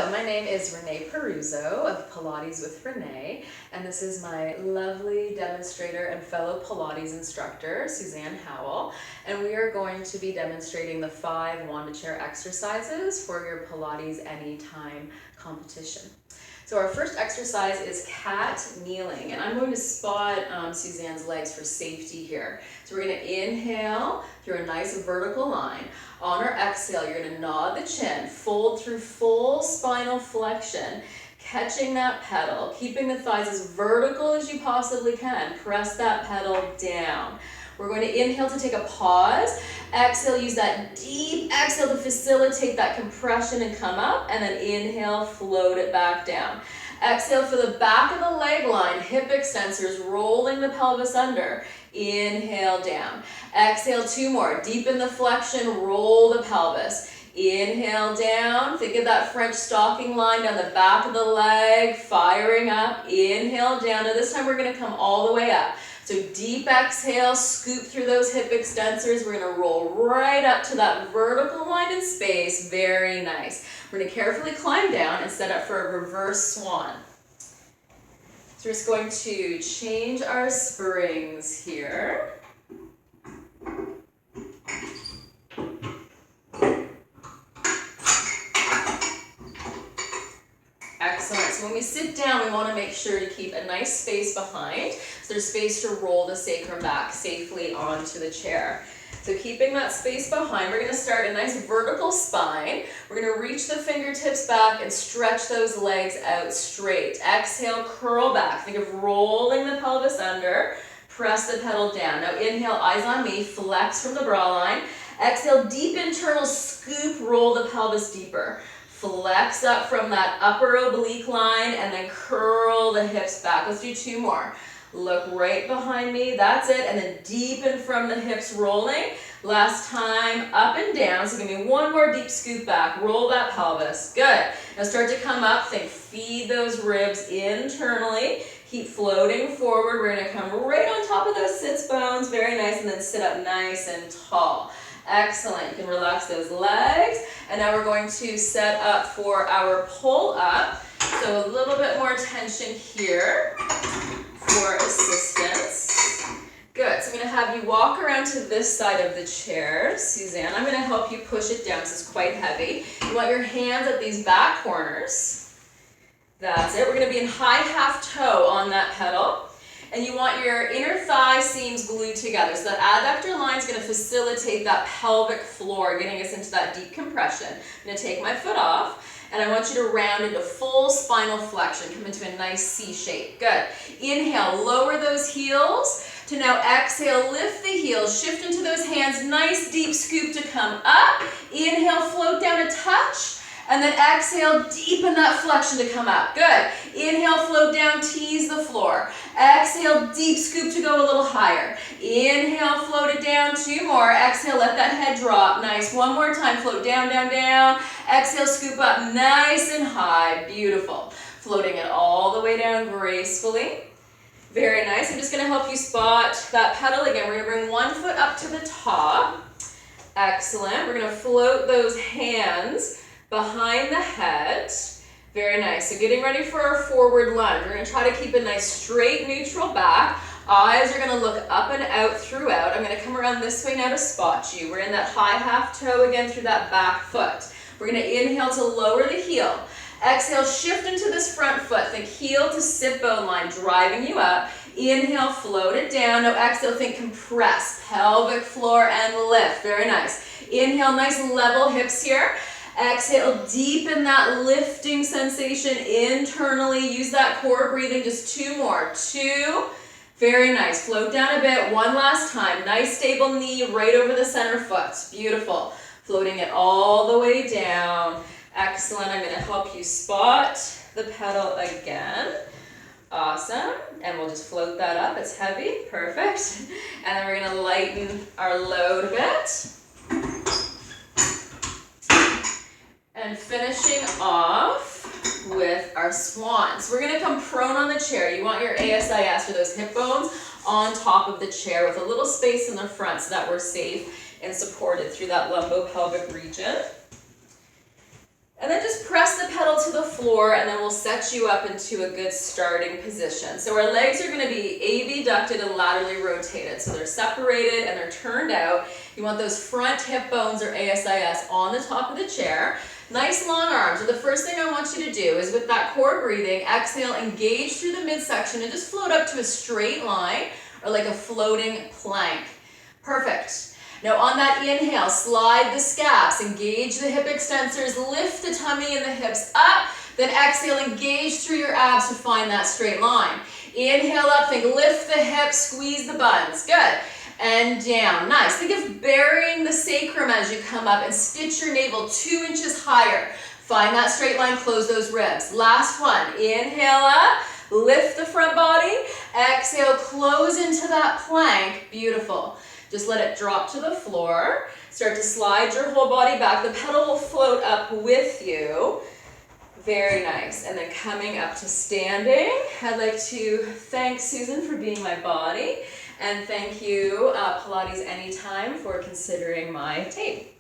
Hello, my name is Renee Peruzzo of Pilates with Renee, and this is my lovely demonstrator and fellow Pilates instructor, Suzanne Howell, and we are going to be demonstrating the 5 wand chair exercises for your Pilates Anytime competition. So our first exercise is cat kneeling, and I'm going to spot Suzanne's legs for safety here. So we're going to inhale through a nice vertical line. On our exhale, you're going to nod the chin, fold through full spinal flexion, catching that pedal, keeping the thighs as vertical as you possibly can. Press that pedal down. We're going to inhale to take a pause. Exhale, use that deep exhale to facilitate that compression and come up, and then inhale, float it back down. Exhale for the back of the leg line, hip extensors, rolling the pelvis under. Inhale down. Exhale, 2 more. Deepen the flexion, roll the pelvis. Inhale down. Think of that French stocking line down the back of the leg, firing up. Inhale down. Now this time we're going to come all the way up. So deep exhale, scoop through those hip extensors. We're going to roll right up to that vertical line in space. Very nice. We're going to carefully climb down and set up for a reverse swan. So we're just going to change our springs here. Excellent. So when we sit down, we want to make sure to keep a nice space behind. So there's space to roll the sacrum back safely onto the chair. So keeping that space behind, we're going to start a nice vertical spine. We're going to reach the fingertips back and stretch those legs out straight. Exhale, curl back. Think of rolling the pelvis under. Press the pedal down. Now inhale, eyes on me, flex from the bra line. Exhale, deep internal scoop, roll the pelvis deeper. Flex up from that upper oblique line and then curl the hips back. Let's do 2 more. Look right behind me, that's it, and then deepen from the hips rolling. Last time, up and down, so give me 1 more deep scoop back, roll that pelvis, good. Now start to come up, think feed those ribs internally, keep floating forward. We're gonna come right on top of those sits bones, very nice, and then sit up nice and tall. Excellent, you can relax those legs, and now we're going to set up for our pull up, so a little bit more tension here for assistance. Good, so I'm going to have you walk around to this side of the chair. Suzanne, I'm going to help you push it down because it's quite heavy. You want your hands at these back corners. That's it. We're going to be in high half toe on that pedal. And you want your inner thigh seams glued together. So the adductor line is going to facilitate that pelvic floor, getting us into that deep compression. I'm going to take my foot off. And I want you to round into full spinal flexion. Come into a nice C shape. Good. Inhale, lower those heels. To now exhale, lift the heels. Shift into those hands. Nice deep scoop to come up. Inhale, float down a touch. And then exhale, deepen that flexion to come up. Good. Inhale, float down, tease the floor. Exhale, deep scoop to go a little higher. Inhale, float it down, 2 more. Exhale, let that head drop. Nice. 1 more time, float down, down, down. Exhale, scoop up nice and high. Beautiful. Floating it all the way down gracefully. Very nice. I'm just going to help you spot that pedal again. We're going to bring 1 foot up to the top. Excellent. We're going to float those hands behind the head. Very nice. So getting ready for our forward lunge. We're going to try to keep a nice straight neutral back. Eyes are going to look up and out throughout. I'm going to come around this way now to spot you. We're in that high half toe again through that back foot. We're going to inhale to lower the heel. Exhale, shift into this front foot. Think heel to sit bone line, driving you up. Inhale, float it down. Now exhale, think compress, pelvic floor and lift. Very nice. Inhale, nice level hips here. Exhale, deepen that lifting sensation internally. Use that core breathing. Just 2 more. 2. Very nice. Float down a bit. 1 last time. Nice stable knee right over the center foot. Beautiful. Floating it all the way down. Excellent. I'm going to help you spot the pedal again. Awesome. And we'll just float that up. It's heavy. Perfect. And then we're going to lighten our load a bit. And finishing off with our swans. We're going to come prone on the chair. You want your ASIS, or those hip bones, on top of the chair with a little space in the front so that we're safe and supported through that lumbopelvic region. And then just press the pedal to the floor, and then we'll set you up into a good starting position. So our legs are gonna be abducted and laterally rotated. So they're separated and they're turned out. You want those front hip bones, or ASIS, on the top of the chair. Nice long arms. So the first thing I want you to do is, with that core breathing, exhale, engage through the midsection and just float up to a straight line, or like a floating plank. Perfect. Now on that inhale, slide the scaps, engage the hip extensors, lift the tummy and the hips up, then exhale, engage through your abs to find that straight line. Inhale up, think lift the hips, squeeze the buns, good. And down, nice. Think of burying the sacrum as you come up and stitch your navel 2 inches higher. Find that straight line, close those ribs. Last one, inhale up, lift the front body, exhale, close into that plank, beautiful. Just let it drop to the floor. Start to slide your whole body back. The pedal will float up with you. Very nice. And then coming up to standing, I'd like to thank Susan for being my body. And thank you, Pilates Anytime, for considering my tape.